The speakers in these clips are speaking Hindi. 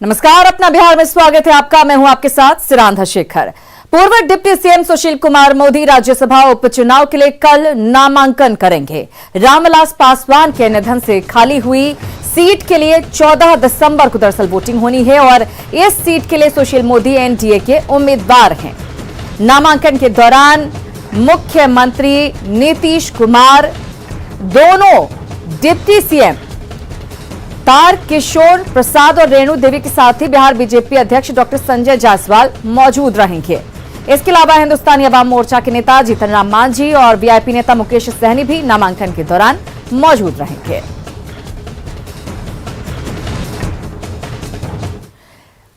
नमस्कार, अपना बिहार में स्वागत है आपका। मैं हूं आपके साथ सिरांधा शेखर। पूर्व डिप्टी सीएम सुशील कुमार मोदी राज्यसभा उपचुनाव के लिए कल नामांकन करेंगे। रामविलास पासवान के निधन से खाली हुई सीट के लिए 14 दिसंबर को दरअसल वोटिंग होनी है और इस सीट के लिए सुशील मोदी एनडीए के उम्मीदवार हैं। नामांकन के दौरान मुख्यमंत्री नीतीश कुमार, दोनों डिप्टी सीएम तारकिशोर प्रसाद और रेणु देवी के साथ ही बिहार बीजेपी अध्यक्ष डॉक्टर संजय जायसवाल मौजूद रहेंगे। इसके अलावा हिंदुस्तानी अवाम मोर्चा के नेता जीतन राम मांझी और वीआईपी नेता मुकेश सहनी भी नामांकन के दौरान मौजूद रहेंगे।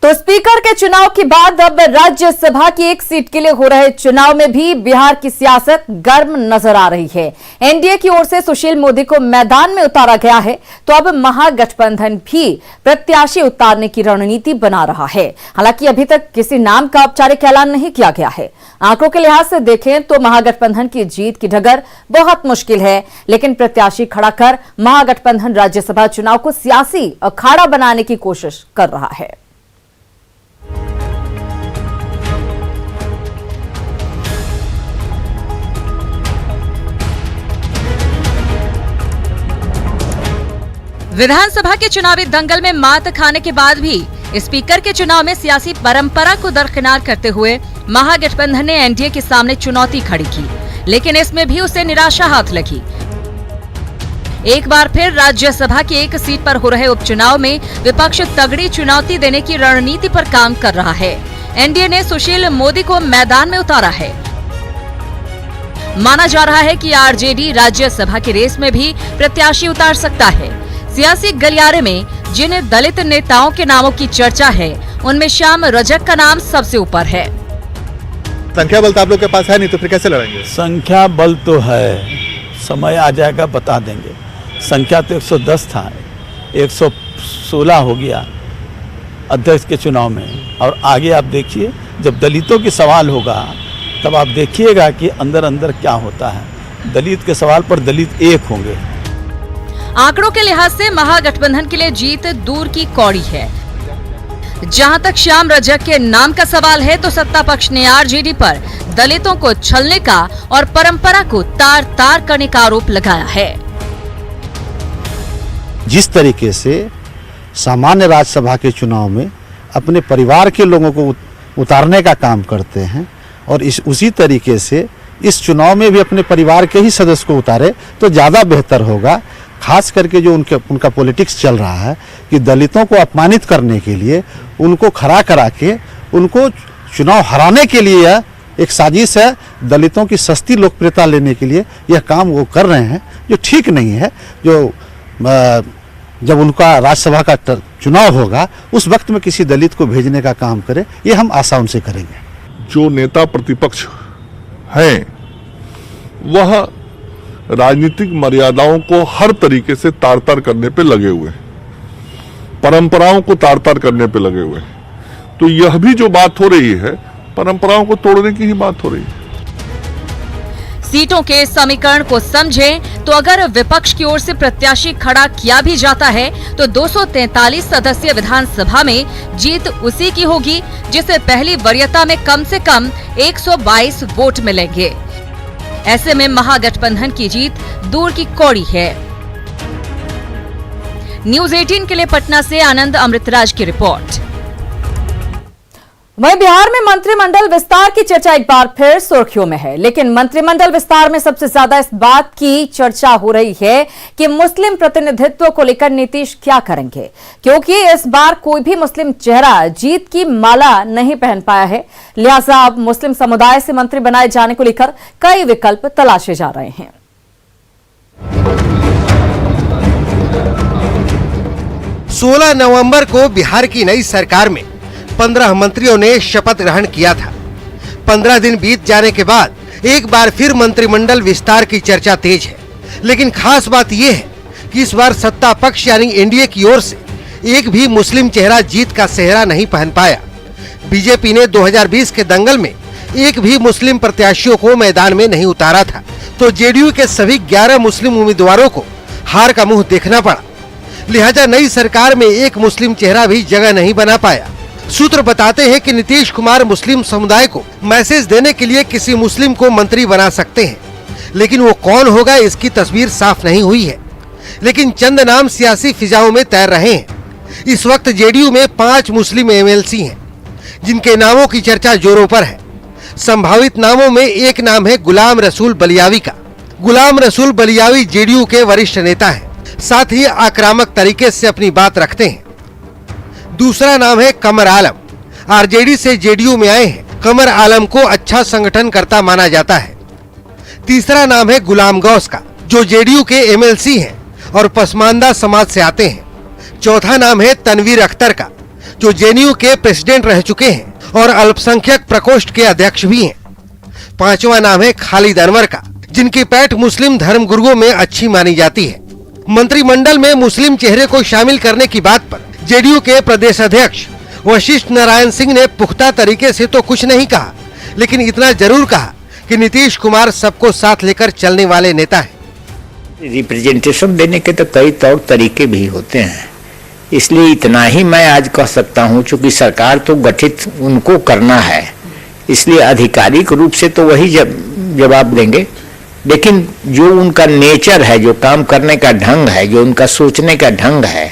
तो स्पीकर के चुनाव के बाद अब राज्यसभा की एक सीट के लिए हो रहे चुनाव में भी बिहार की सियासत गर्म नजर आ रही है। एनडीए की ओर से सुशील मोदी को मैदान में उतारा गया है, तो अब महागठबंधन भी प्रत्याशी उतारने की रणनीति बना रहा है। हालांकि अभी तक किसी नाम का औपचारिक ऐलान नहीं किया गया है। आंकड़ों के लिहाज से देखें तो महागठबंधन की जीत की डगर बहुत मुश्किल है, लेकिन प्रत्याशी खड़ा कर महागठबंधन राज्यसभा चुनाव को सियासी अखाड़ा बनाने की कोशिश कर रहा है। विधानसभा के चुनावी दंगल में मात खाने के बाद भी स्पीकर के चुनाव में सियासी परंपरा को दरकिनार करते हुए महागठबंधन ने एनडीए के सामने चुनौती खड़ी की, लेकिन इसमें भी उसे निराशा हाथ लगी। एक बार फिर राज्यसभा की एक सीट पर हो रहे उपचुनाव में विपक्ष तगड़ी चुनौती देने की रणनीति पर काम कर रहा है। एनडीए ने सुशील मोदी को मैदान में उतारा है। माना जा रहा है कि आरजेडी राज्यसभा की रेस में भी प्रत्याशी उतार सकता है। सियासी गलियारे में जिन दलित नेताओं के नामों की चर्चा है, उनमें श्याम रजक का नाम सबसे ऊपर है। संख्या बल तो आप लोग के पास है नहीं, तो फिर कैसे लड़ेंगे? संख्या बल तो है, समय आ जाएगा बता देंगे। संख्या तो 110 था, 116 हो गया अध्यक्ष के चुनाव में। और आगे आप देखिए, जब दलितों की सवाल होगा तब आप देखिएगा कि अंदर अंदर क्या होता है। दलित के सवाल पर दलित एक होंगे। आंकड़ों के लिहाज से महागठबंधन के लिए जीत दूर की कौड़ी है। जहां तक श्याम रजक के नाम का सवाल है, तो सत्ता पक्ष ने आरजेडी पर दलितों को छलने का और परंपरा को तार तार करने का आरोप लगाया है। जिस तरीके से सामान्य राज्यसभा के चुनाव में अपने परिवार के लोगों को उतारने का काम करते हैं, और उसी तरीके से इस चुनाव में भी अपने परिवार के ही सदस्य को उतारे तो ज़्यादा बेहतर होगा। खास करके जो उनका पॉलिटिक्स चल रहा है कि दलितों को अपमानित करने के लिए, उनको खड़ा करा के उनको चुनाव हराने के लिए एक साजिश है। दलितों की सस्ती लोकप्रियता लेने के लिए यह काम वो कर रहे हैं, जो ठीक नहीं है। जो जब उनका राज्यसभा का चुनाव होगा उस वक्त में किसी दलित को भेजने का काम करे, ये हम आशा उनसे करेंगे। जो नेता प्रतिपक्ष हैं वह राजनीतिक मर्यादाओं को हर तरीके से तार तार करने पे लगे हुए, परंपराओं को तार तार करने पे लगे हुए। तो यह भी जो बात हो रही है, परंपराओं को तोड़ने की ही बात हो रही है। सीटों के समीकरण को समझें तो अगर विपक्ष की ओर से प्रत्याशी खड़ा किया भी जाता है तो 243 सदस्यीय विधानसभा में जीत उसी की होगी जिसे पहली वरीयता में कम से कम 122 वोट मिलेंगे। ऐसे में महागठबंधन की जीत दूर की कौड़ी है। न्यूज़ 18 के लिए पटना से आनंद अमृतराज की रिपोर्ट। वहीं बिहार में मंत्रिमंडल विस्तार की चर्चा एक बार फिर सुर्खियों में है, लेकिन मंत्रिमंडल विस्तार में सबसे ज्यादा इस बात की चर्चा हो रही है कि मुस्लिम प्रतिनिधित्व को लेकर नीतीश क्या करेंगे, क्योंकि इस बार कोई भी मुस्लिम चेहरा जीत की माला नहीं पहन पाया है। लिहाजा अब मुस्लिम समुदाय से मंत्री बनाए जाने को लेकर कई विकल्प तलाशे जा रहे हैं। 16 नवंबर को बिहार की नई सरकार में 15 मंत्रियों ने शपथ ग्रहण किया था। 15 दिन बीत जाने के बाद एक बार फिर मंत्रिमंडल विस्तार की चर्चा तेज है, लेकिन खास बात यह है कि इस बार सत्ता पक्ष यानी एनडीए की ओर से एक भी मुस्लिम चेहरा जीत का सेहरा नहीं पहन पाया। बीजेपी ने 2020 के दंगल में एक भी मुस्लिम प्रत्याशियों को मैदान में नहीं उतारा था, तो जेडीयू के सभी 11 मुस्लिम उम्मीदवारों को हार का मुंह देखना पड़ा। लिहाजा नई सरकार में एक मुस्लिम चेहरा भी जगह नहीं बना पाया। सूत्र बताते हैं कि नीतीश कुमार मुस्लिम समुदाय को मैसेज देने के लिए किसी मुस्लिम को मंत्री बना सकते हैं, लेकिन वो कौन होगा इसकी तस्वीर साफ नहीं हुई है। लेकिन चंद नाम सियासी फिजाओं में तैर रहे हैं। इस वक्त जेडीयू में 5 मुस्लिम एमएलसी हैं, जिनके नामों की चर्चा जोरों पर है। संभावित नामों में एक नाम है गुलाम रसूल बलियावी का। गुलाम रसूल बलियावी जेडीयू के वरिष्ठ नेता हैं, साथ ही आक्रामक तरीके से अपनी बात रखते हैं। दूसरा नाम है कमर आलम, आरजेडी से जेडीयू में आए हैं। कमर आलम को अच्छा संगठनकर्ता माना जाता है। तीसरा नाम है गुलाम गौस का, जो जेडीयू के एमएलसी हैं और पसमानदा समाज से आते हैं। चौथा नाम है तनवीर अख्तर का, जो जेएनयू के प्रेसिडेंट रह चुके हैं और अल्पसंख्यक प्रकोष्ठ के अध्यक्ष भी हैं। पांचवा नाम है खालिद अनवर का, जिनकी पैठ मुस्लिम धर्मगुरुओं में अच्छी मानी जाती है। मंत्रिमंडल में मुस्लिम चेहरे को शामिल करने की बात पर जेडीयू के प्रदेश अध्यक्ष वशिष्ठ नारायण सिंह ने पुख्ता तरीके से तो कुछ नहीं कहा, लेकिन इतना जरूर कहा कि नीतीश कुमार सबको साथ लेकर चलने वाले नेता हैं। रिप्रेजेंटेशन देने के तो कई तौर तरीके भी होते हैं, इसलिए इतना ही मैं आज कह सकता हूं, चूंकि सरकार तो गठित उनको करना है, इसलिए आधिकारिक रूप से तो वही जवाब देंगे, लेकिन जो उनका नेचर है, जो काम करने का ढंग है, जो उनका सोचने का ढंग है,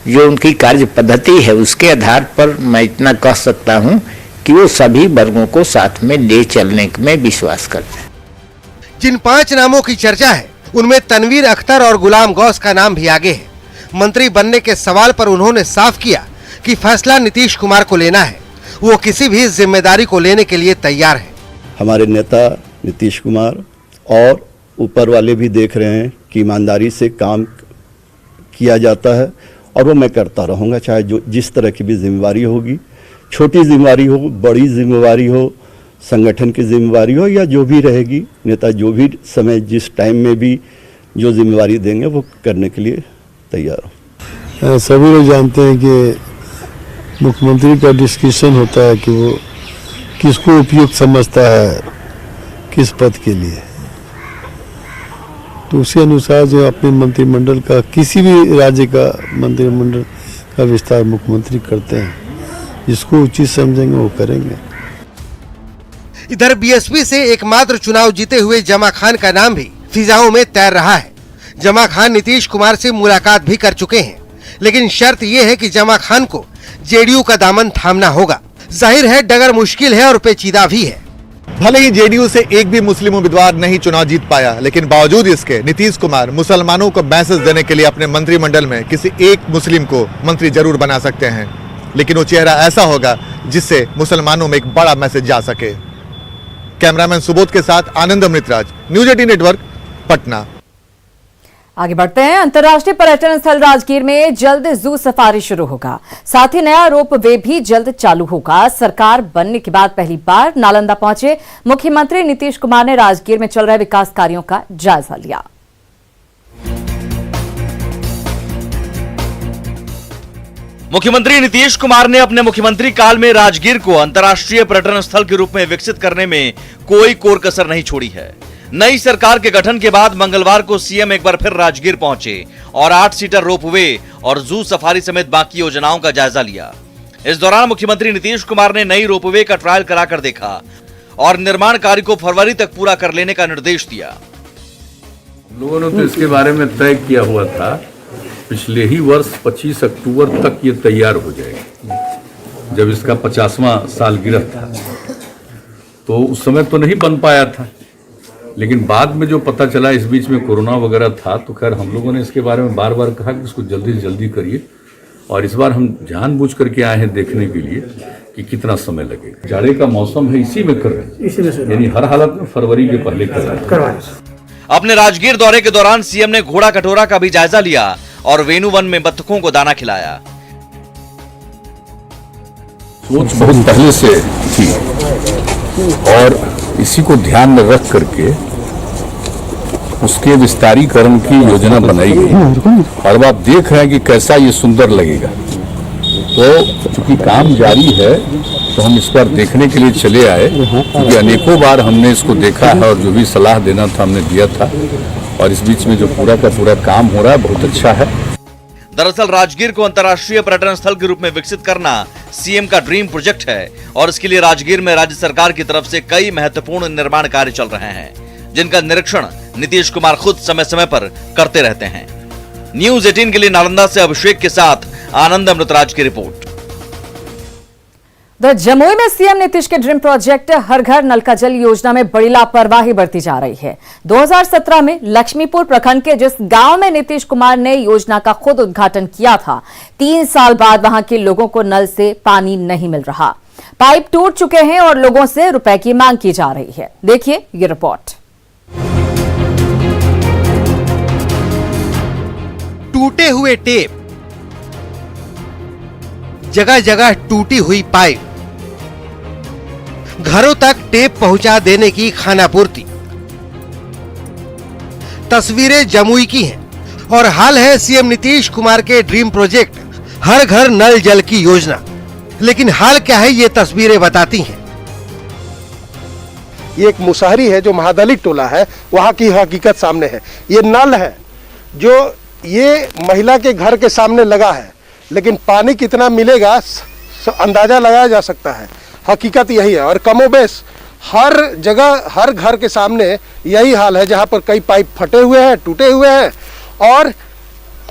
जो उनकी कार्य पद्धति है, उसके आधार पर मैं इतना कह सकता हूं कि वो सभी वर्गों को साथ में ले चलने में विश्वास करते हैं। जिन 5 नामों की चर्चा है, उनमें तनवीर अख्तर और गुलाम गौस का नाम भी आगे है। मंत्री बनने के सवाल पर उन्होंने साफ किया कि फैसला नीतीश कुमार को लेना है, वो किसी भी जिम्मेदारी को लेने के लिए तैयार है। हमारे नेता नीतीश कुमार और ऊपर वाले भी देख रहे हैं कि ईमानदारी से काम किया जाता है, और वो मैं करता रहूँगा, चाहे जो जिस तरह की भी जिम्मेवारी होगी, छोटी जिम्मेवारी हो, बड़ी जिम्मेवारी हो, संगठन की जिम्मेवारी हो, या जो भी रहेगी, नेता जो भी समय जिस टाइम में भी जो जिम्मेवारी देंगे वो करने के लिए तैयार हूँ। सभी लोग जानते हैं कि मुख्यमंत्री का डिस्कशन होता है कि वो किसको उपयुक्त समझता है किस पद के लिए, तो उसी अनुसार जो अपने मंत्रिमंडल का, किसी भी राज्य का मंत्रिमंडल का विस्तार मुख्यमंत्री करते हैं, जिसको उचित समझेंगे वो करेंगे। इधर बीएसपी से एकमात्र चुनाव जीते हुए जमा खान का नाम भी फिजाओं में तैर रहा है। जमा खान नीतीश कुमार से मुलाकात भी कर चुके हैं, लेकिन शर्त यह है कि जमा खान को जेडीयू का दामन थामना होगा। जाहिर है डगर मुश्किल है और पेचीदा भी है। भले ही जेडीयू से एक भी मुस्लिम उम्मीदवार नहीं चुनाव जीत पाया, लेकिन बावजूद इसके नीतीश कुमार मुसलमानों को मैसेज देने के लिए अपने मंत्रिमंडल में किसी एक मुस्लिम को मंत्री जरूर बना सकते हैं, लेकिन वो चेहरा ऐसा होगा जिससे मुसलमानों में एक बड़ा मैसेज जा सके। कैमरामैन सुबोध के साथ आनंद अमृतराज, न्यूज 18 नेटवर्क, पटना। आगे बढ़ते हैं। अंतर्राष्ट्रीय पर्यटन स्थल राजगीर में जल्द जू सफारी शुरू होगा, साथ ही नया रोप वे भी जल्द चालू होगा। सरकार बनने के बाद पहली बार नालंदा पहुंचे मुख्यमंत्री नीतीश कुमार ने राजगीर में चल रहे विकास कार्यों का जायजा लिया। मुख्यमंत्री नीतीश कुमार ने अपने मुख्यमंत्री काल में राजगीर को अंतर्राष्ट्रीय पर्यटन स्थल के रूप में विकसित करने में कोई कोर कसर नहीं छोड़ी है। नई सरकार के गठन के बाद मंगलवार को सीएम एक बार फिर राजगीर पहुंचे और 8 सीटर रोपवे और जू सफारी समेत बाकी योजनाओं का जायजा लिया। इस दौरान मुख्यमंत्री नीतीश कुमार ने नई रोपवे का ट्रायल कराकर देखा और निर्माण कार्य को फरवरी तक पूरा कर लेने का निर्देश दिया। लोगों ने तो इसके बारे में तय किया हुआ था, पिछले ही वर्ष 25 अक्टूबर तक ये तैयार हो जाएगा। जब इसका 50वां सालगिरह था तो उस समय तो नहीं बन पाया था, लेकिन बाद में जो पता चला, इस बीच में कोरोना वगैरह था, तो खैर हम लोगों ने इसके बारे में बार बार कहा कि इसको जल्दी से जल्दी करिए, और इस बार हम जानबूझ करके आए हैं देखने के लिए कि कितना समय लगेगा। जाड़े का मौसम है, इसी में कर रहे हैं, यानी हर हालत में फरवरी के पहले करवाएं। अपने राजगीर दौरे के दौरान सीएम ने घोड़ा कटोरा का भी जायजा लिया और वेणुवन में बत्तखों को दाना खिलाया। सोच बहुत पहले से थी और इसी को ध्यान में रख करके उसके विस्तारीकरण की योजना बनाई गई, और अब आप देख रहे हैं कि कैसा ये सुंदर लगेगा। तो चूंकि काम जारी है तो हम इस पर देखने के लिए चले आए, क्योंकि अनेकों बार हमने इसको देखा है और जो भी सलाह देना था हमने दिया था, और इस बीच में जो पूरा का पूरा काम हो रहा है बहुत अच्छा है। दरअसल राजगीर को अंतर्राष्ट्रीय पर्यटन स्थल के रूप में विकसित करना सीएम का ड्रीम प्रोजेक्ट है और इसके लिए राजगीर में राज्य सरकार की तरफ से कई महत्वपूर्ण निर्माण कार्य चल रहे हैं, जिनका निरीक्षण नीतीश कुमार खुद समय समय पर करते रहते हैं। न्यूज 18 के लिए नालंदा से अभिषेक के साथ आनंद अमृतराज की रिपोर्ट। जमुई में सीएम नीतीश के ड्रीम प्रोजेक्ट हर घर नल का जल योजना में बड़ी लापरवाही बरती जा रही है। 2017 में लक्ष्मीपुर प्रखंड के जिस गांव में नीतीश कुमार ने योजना का खुद उद्घाटन किया था, 3 साल बाद वहां के लोगों को नल से पानी नहीं मिल रहा। पाइप टूट चुके हैं और लोगों से रुपए की मांग की जा रही है। देखिए ये रिपोर्ट। टूटे हुए टेप, जगह जगह टूटी हुई पाइप, घरों तक टेप पहुंचा देने की खानापूर्ति। तस्वीरें जमुई की हैं और हाल है सीएम नीतीश कुमार के ड्रीम प्रोजेक्ट हर घर नल जल की योजना। लेकिन हाल क्या है ये तस्वीरें बताती हैं। ये एक मुसहरी है जो महादलित टोला है, वहां की हकीकत सामने है। ये नल है जो ये महिला के घर के सामने लगा है, लेकिन पानी कितना मिलेगा अंदाजा लगाया जा सकता है। हकीकत यही है और कमोबेश हर जगह हर घर के सामने यही हाल है, जहां पर कई पाइप फटे हुए हैं, टूटे हुए हैं और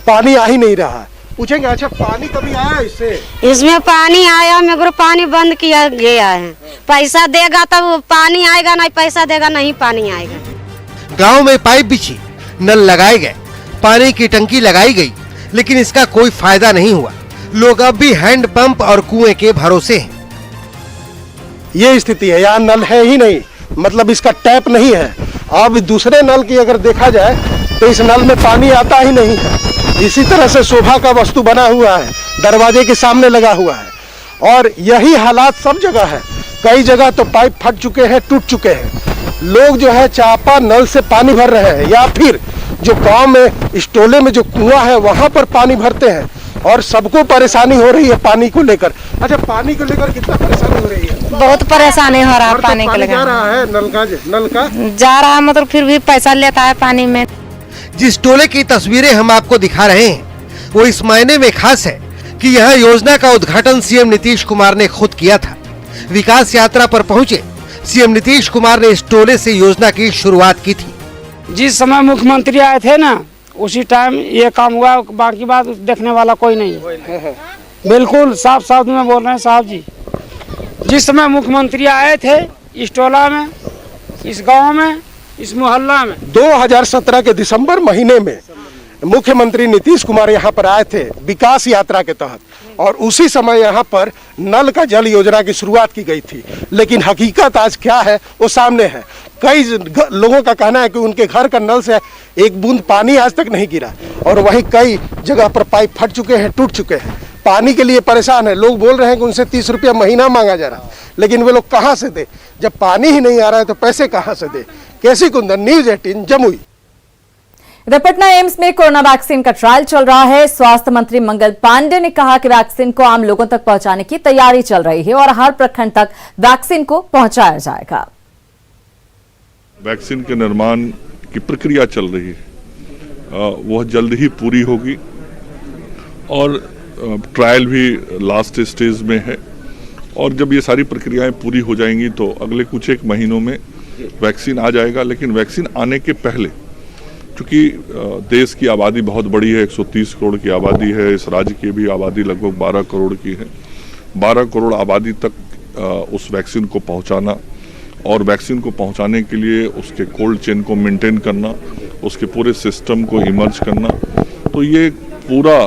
पानी आ ही नहीं रहा है। पूछेंगे अच्छा पानी कभी आया इससे? इसमें पानी आया, मगर पानी बंद किया गया है। पैसा देगा तब पानी आएगा, नहीं पैसा देगा नहीं पानी आएगा। गांव में पाइप बिछी, नल लगाए गए, पानी की टंकी लगाई गई, लेकिन इसका कोई फायदा नहीं हुआ। लोग अब भी हैंडपंप और कुएं के भरोसे हैं। ये स्थिति है, यहाँ नल है ही नहीं, मतलब इसका टैप नहीं है। अब दूसरे नल की अगर देखा जाए तो इस नल में पानी आता ही नहीं है। इसी तरह से शोभा का वस्तु बना हुआ है, दरवाजे के सामने लगा हुआ है और यही हालात सब जगह है। कई जगह तो पाइप फट चुके हैं, टूट चुके हैं। लोग जो है चापा नल से पानी भर रहे हैं या फिर जो गांव में इस टोले में जो कुआं है वहां पर पानी भरते हैं और सबको परेशानी हो रही है पानी को लेकर। अच्छा पानी को लेकर कितना परेशानी हो रही है? बहुत परेशानी हो रहा है पानी को लेकर। जा रहा है नल का जा रहा है, मतलब फिर भी पैसा लेता है पानी में। जिस टोले की तस्वीरें हम आपको दिखा रहे हैं वो इस मायने में खास है कि यह योजना का उद्घाटन सीएम नीतीश कुमार ने खुद किया था। विकास यात्रा पर पहुंचे सीएम नीतीश कुमार ने इस टोले से योजना की शुरुआत की थी। जिस समय मुख्यमंत्री आए थे ना, उसी टाइम ये काम हुआ, बाकी बात देखने वाला कोई नहीं। बिल्कुल साफ साफ में बोल रहे हैं साहब जी। जिस समय मुख्यमंत्री आए थे इस टोला में, इस गांव में, इस मोहल्ला में 2017 के दिसंबर महीने में मुख्यमंत्री नीतीश कुमार यहाँ पर आए थे विकास यात्रा के तहत और उसी समय यहाँ पर नल का जल योजना की शुरुआत की गई थी। लेकिन हकीकत आज क्या है वो सामने है। कई लोगों का कहना है कि उनके घर का नल से एक बूंद पानी आज तक नहीं गिरा और वहीं कई जगह पर पाइप फट चुके हैं, टूट चुके हैं। पानी के लिए परेशान है। लोग बोल रहे हैं कि उनसे 30 रुपया महीना मांगा जा रहा है, लेकिन वे लोग कहाँ से दे? जब पानी ही नहीं आ रहा है तो पैसे कहाँ से दे? केसी कुंदन, न्यूज 18 जमुई। इधर पटना एम्स में कोरोना वैक्सीन का ट्रायल चल रहा है। स्वास्थ्य मंत्री मंगल पांडे ने कहा कि वैक्सीन को आम लोगों तक पहुंचाने की तैयारी चल रही है और हर प्रखंड तक वैक्सीन को पहुंचाया जाएगा। वैक्सीन के निर्माण की प्रक्रिया चल रही है, वह जल्द ही पूरी होगी और ट्रायल भी लास्ट स्टेज में है और जब ये सारी प्रक्रियाएं पूरी हो जाएंगी तो अगले कुछ एक महीनों में वैक्सीन आ जाएगा। लेकिन वैक्सीन आने के पहले, क्योंकि देश की आबादी बहुत बड़ी है, 130 करोड़ की आबादी है, इस राज्य की भी आबादी लगभग 12 करोड़ की है। 12 करोड़ आबादी तक उस वैक्सीन को पहुंचाना और वैक्सीन को पहुंचाने के लिए उसके कोल्ड चेन को मेंटेन करना, उसके पूरे सिस्टम को इमर्ज करना, तो ये पूरा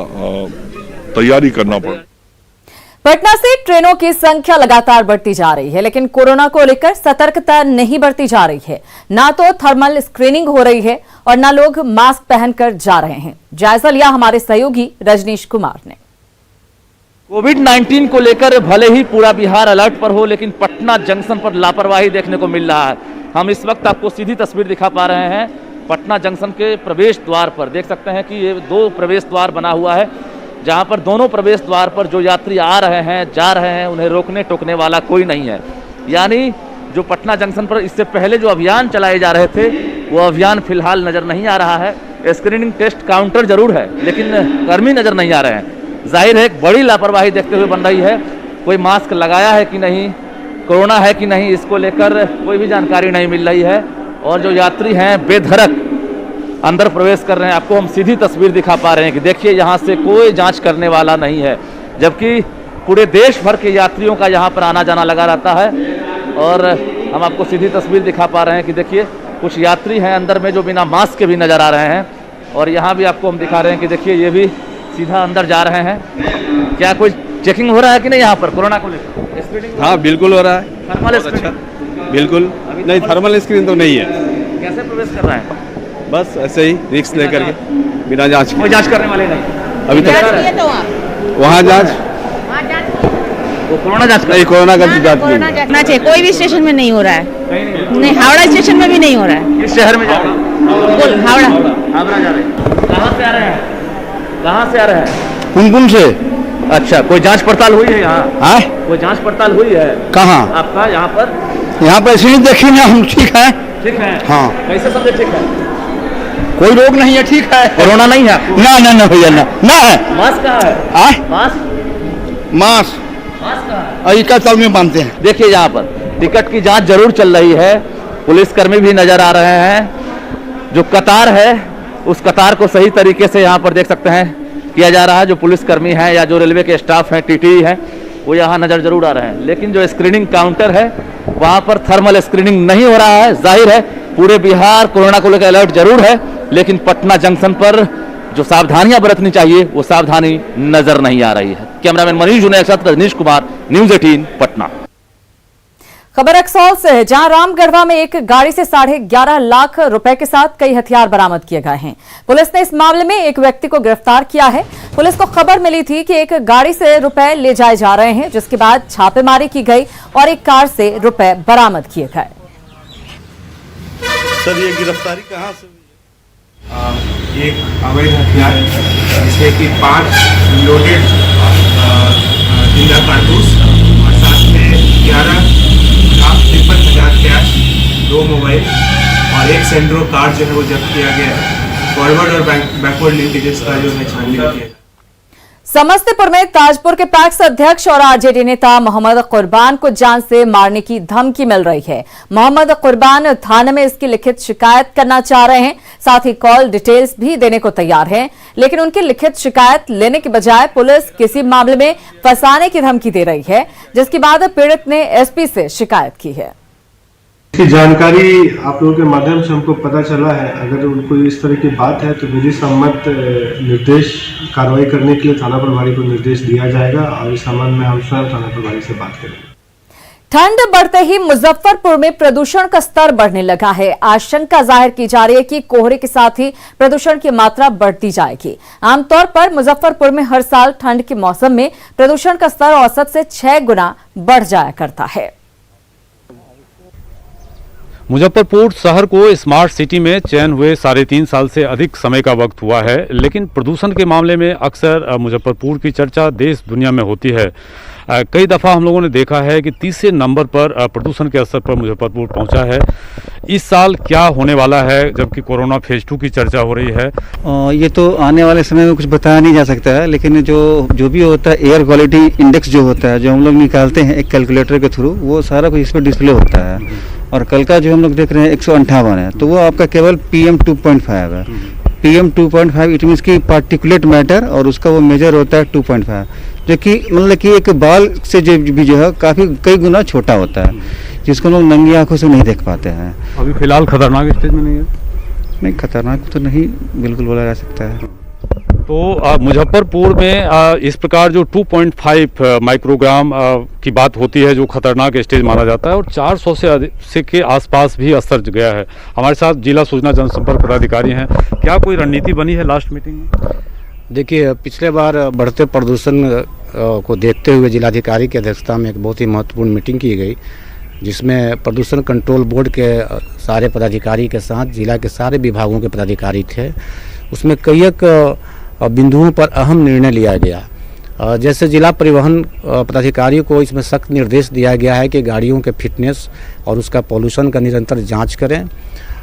तैयारी करना पड़ा। पटना से ट्रेनों की संख्या लगातार बढ़ती जा रही है, लेकिन कोरोना को लेकर सतर्कता नहीं बरती जा रही है। ना तो थर्मल स्क्रीनिंग हो रही है और ना लोग मास्क पहनकर जा रहे हैं। जायजा लिया हमारे सहयोगी रजनीश कुमार ने। कोविड-19 को लेकर भले ही पूरा बिहार अलर्ट पर हो, लेकिन पटना जंक्शन पर लापरवाही देखने को मिल रहा है। हम इस वक्त आपको सीधी तस्वीर दिखा पा रहे हैं पटना जंक्शन के प्रवेश द्वार पर। देख सकते हैं कि ये 2 प्रवेश द्वार बना हुआ है, जहां पर दोनों प्रवेश द्वार पर जो यात्री आ रहे हैं, जा रहे हैं, उन्हें रोकने टोकने वाला कोई नहीं है। यानी जो पटना जंक्शन पर इससे पहले जो अभियान चलाए जा रहे थे वो अभियान फिलहाल नजर नहीं आ रहा है। स्क्रीनिंग टेस्ट काउंटर जरूर है, लेकिन कर्मी नजर नहीं आ रहे हैं। जाहिर है एक बड़ी लापरवाही देखते हुए बन रही है। कोई मास्क लगाया है कि नहीं, कोरोना है कि नहीं, इसको लेकर कोई भी जानकारी नहीं मिल रही है। और जो यात्री हैं बेधड़क अंदर प्रवेश कर रहे हैं। आपको हम सीधी तस्वीर दिखा पा रहे हैं कि देखिए यहाँ से कोई जांच करने वाला नहीं है, जबकि पूरे देश भर के यात्रियों का यहाँ पर आना जाना लगा रहता है। और हम आपको सीधी तस्वीर दिखा पा रहे हैं कि देखिए कुछ यात्री हैं अंदर में जो बिना मास्क के भी नज़र आ रहे हैं। और यहाँ भी आपको हम दिखा रहे हैं कि देखिए ये भी सीधा अंदर जा रहे हैं। क्या कोई चेकिंग हो रहा है कि नहीं यहाँ पर कोरोना को लेकर? हाँ बिल्कुल हो रहा है। Thermal screening? बिल्कुल नहीं, थर्मल स्क्रीन तो नहीं है। कैसे प्रवेश कर रहे हैं? बस ऐसे ही रिक्स लेकर के, बिना जांच कोई जांच करने वाले नहीं अभी तक। वहाँ जांच, वो कोरोना जांच नहीं, कोरोना का जांच करना चाहिए। कोई भी स्टेशन में नहीं हो रहा है। नहीं, हावड़ा स्टेशन में भी नहीं हो रहा है। किस शहर में जा रहे हैं? हावड़ा जा रहे हैं। कहाँ से आ रहे हैं? कहाँ से आ रहे हैं? कुमकुम से। अच्छा, कोई जांच पड़ताल हुई है यहाँ? कोई जांच पड़ताल हुई है? कहाँ आपका यहाँ पर? यहाँ पर ऐसे ही देखिए ना, हम ठीक है। ठीक है? हाँ। कैसे समझे ठीक है? कोई रोग नहीं है, ठीक है। कोरोना नहीं है? ना भैया ना है। मास्क कहाँ है? मास्क और इसका सब में बांधते हैं। देखिए यहाँ पर टिकट की जांच जरूर चल रही है। पुलिसकर्मी भी नजर आ रहे हैं। जो कतार है उस कतार को सही तरीके से यहाँ पर देख सकते हैं किया जा रहा है। जो पुलिसकर्मी हैं या जो रेलवे के स्टाफ हैं, टीटी हैं, वो यहाँ नजर जरूर आ रहे हैं। लेकिन जो स्क्रीनिंग काउंटर है वहाँ पर थर्मल स्क्रीनिंग नहीं हो रहा है। जाहिर है पूरे बिहार कोरोना को लेकर अलर्ट जरूर है, लेकिन पटना जंक्शन पर जो सावधानियां बरतनी चाहिए वो सावधानी नजर नहीं आ रही है। कैमरामैन मनीष जुनेद के साथ रजनीश कुमार, न्यूज़ 18 पटना। खबर रक्सौल से है, जहां रामगढ़वा में एक गाड़ी से 11.5 लाख रुपए के साथ कई हथियार बरामद किए गए हैं। पुलिस ने इस मामले में एक व्यक्ति को गिरफ्तार किया है। पुलिस को खबर मिली थी कि एक गाड़ी से रुपए ले जाए जा रहे हैं, जिसके बाद छापेमारी की गई और एक कार से रुपए बरामद किए गए। सर ये गिरफ्तारी कहाँ से? एक अवैध हथियार जिसमें कि 5 लोडेड जिंदा कारतूस और साथ में 11,53,000 कैश, 2 मोबाइल और एक सेंड्रो कार जो है वो जब्त किया गया है। फॉरवर्ड और बैकवर्ड लिंकेजेस का जो है छानबीन किया। समस्तीपुर में ताजपुर के पैक्स अध्यक्ष और आरजेडी नेता मोहम्मद कुर्बान को जान से मारने की धमकी मिल रही है। मोहम्मद कुर्बान थाने में इसकी लिखित शिकायत करना चाह रहे हैं, साथ ही कॉल डिटेल्स भी देने को तैयार हैं, लेकिन उनकी लिखित शिकायत लेने के बजाय पुलिस किसी मामले में फंसाने की धमकी दे रही है, जिसके बाद पीड़ित ने एसपी से शिकायत की है। इसकी जानकारी आप लोगों के माध्यम से हमको पता चला है। अगर उनको इस तरह की बात है तो विधि सम्मत निर्देश कार्रवाई करने के लिए थाना प्रभारी को निर्देश दिया जाएगा और इस संबंध में हम स्वयं थाना प्रभारी से बात करेंगे। ठंड बढ़ते ही मुजफ्फरपुर में प्रदूषण का स्तर बढ़ने लगा है। आशंका जाहिर की जा रही है कि कोहरे के साथ ही प्रदूषण की मात्रा बढ़ती जाएगी। आमतौर पर मुजफ्फरपुर में हर साल ठंड के मौसम में प्रदूषण का स्तर औसत से 6 गुना बढ़ जाया करता है। मुजफ्फरपुर शहर को स्मार्ट सिटी में चयन हुए 3.5 साल से अधिक समय का वक्त हुआ है, लेकिन प्रदूषण के मामले में अक्सर मुजफ्फरपुर की चर्चा देश दुनिया में होती है। कई दफ़ा हम लोगों ने देखा है कि तीसरे नंबर पर प्रदूषण के स्तर पर मुजफ्फरपुर पहुंचा है। इस साल क्या होने वाला है, जबकि कोरोना फेज 2 की चर्चा हो रही है? ये तो आने वाले समय में कुछ बताया नहीं जा सकता है, लेकिन जो भी होता है एयर क्वालिटी इंडेक्स जो होता है, जो हम लोग निकालते हैं एक कैलकुलेटर के थ्रू, वो सारा कुछ इसमें डिस्प्ले होता है। और कल का जो हम लोग देख रहे हैं 158 है, तो वो आपका केवल PM 2.5 है। PM 2.5 इट मीन्स की पार्टिकुलेट मैटर, और उसका वो मेजर होता है 2.5, जो कि मतलब कि एक बाल से जो है काफ़ी कई गुना छोटा होता है, जिसको लोग नंगी आंखों से नहीं देख पाते हैं। अभी फिलहाल खतरनाक स्टेज में नहीं है? नहीं, खतरनाक तो नहीं बिल्कुल बोला जा सकता है। तो मुजफ्फरपुर में इस प्रकार जो 2.5 माइक्रोग्राम की बात होती है, जो खतरनाक स्टेज माना जाता है, और 400 से अधिक के आसपास भी स्तर गया है। हमारे साथ जिला सूचना जनसंपर्क पदाधिकारी हैं। क्या कोई रणनीति बनी है लास्ट मीटिंग में? देखिए, पिछले बार बढ़ते प्रदूषण को देखते हुए जिलाधिकारी की अध्यक्षता में एक बहुत ही महत्वपूर्ण मीटिंग की गई, जिसमें प्रदूषण कंट्रोल बोर्ड के सारे पदाधिकारी के साथ जिला के सारे विभागों के पदाधिकारी थे। उसमें कई एक बिंदुओं पर अहम निर्णय लिया गया। जैसे जिला परिवहन पदाधिकारियों को इसमें सख्त निर्देश दिया गया है कि गाड़ियों के फिटनेस और उसका पॉल्यूशन का निरंतर जांच करें।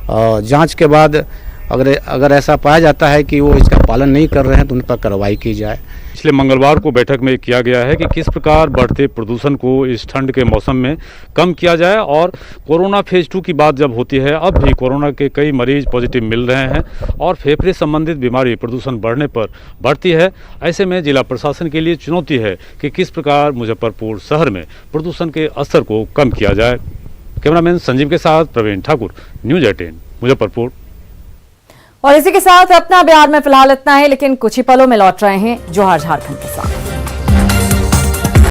जांच के बाद अगर ऐसा पाया जाता है कि वो इसका पालन नहीं कर रहे हैं तो उन पर कार्रवाई की जाए। पिछले मंगलवार को बैठक में किया गया है कि किस प्रकार बढ़ते प्रदूषण को इस ठंड के मौसम में कम किया जाए और कोरोना फेज 2 की बात जब होती है, अब भी कोरोना के कई मरीज पॉजिटिव मिल रहे हैं और फेफड़े संबंधित बीमारी प्रदूषण बढ़ने पर बढ़ती है। ऐसे में जिला प्रशासन के लिए चुनौती है कि किस प्रकार मुजफ्फरपुर शहर में प्रदूषण के असर को कम किया जाए। कैमरामैन संजीव के साथ प्रवीण ठाकुर, न्यूज़ 18 मुजफ्फरपुर। और इसी के साथ अपना बिहार में फिलहाल इतना है, लेकिन कुछ ही पलों में लौट रहे हैं जोहार झारखंड के साथ।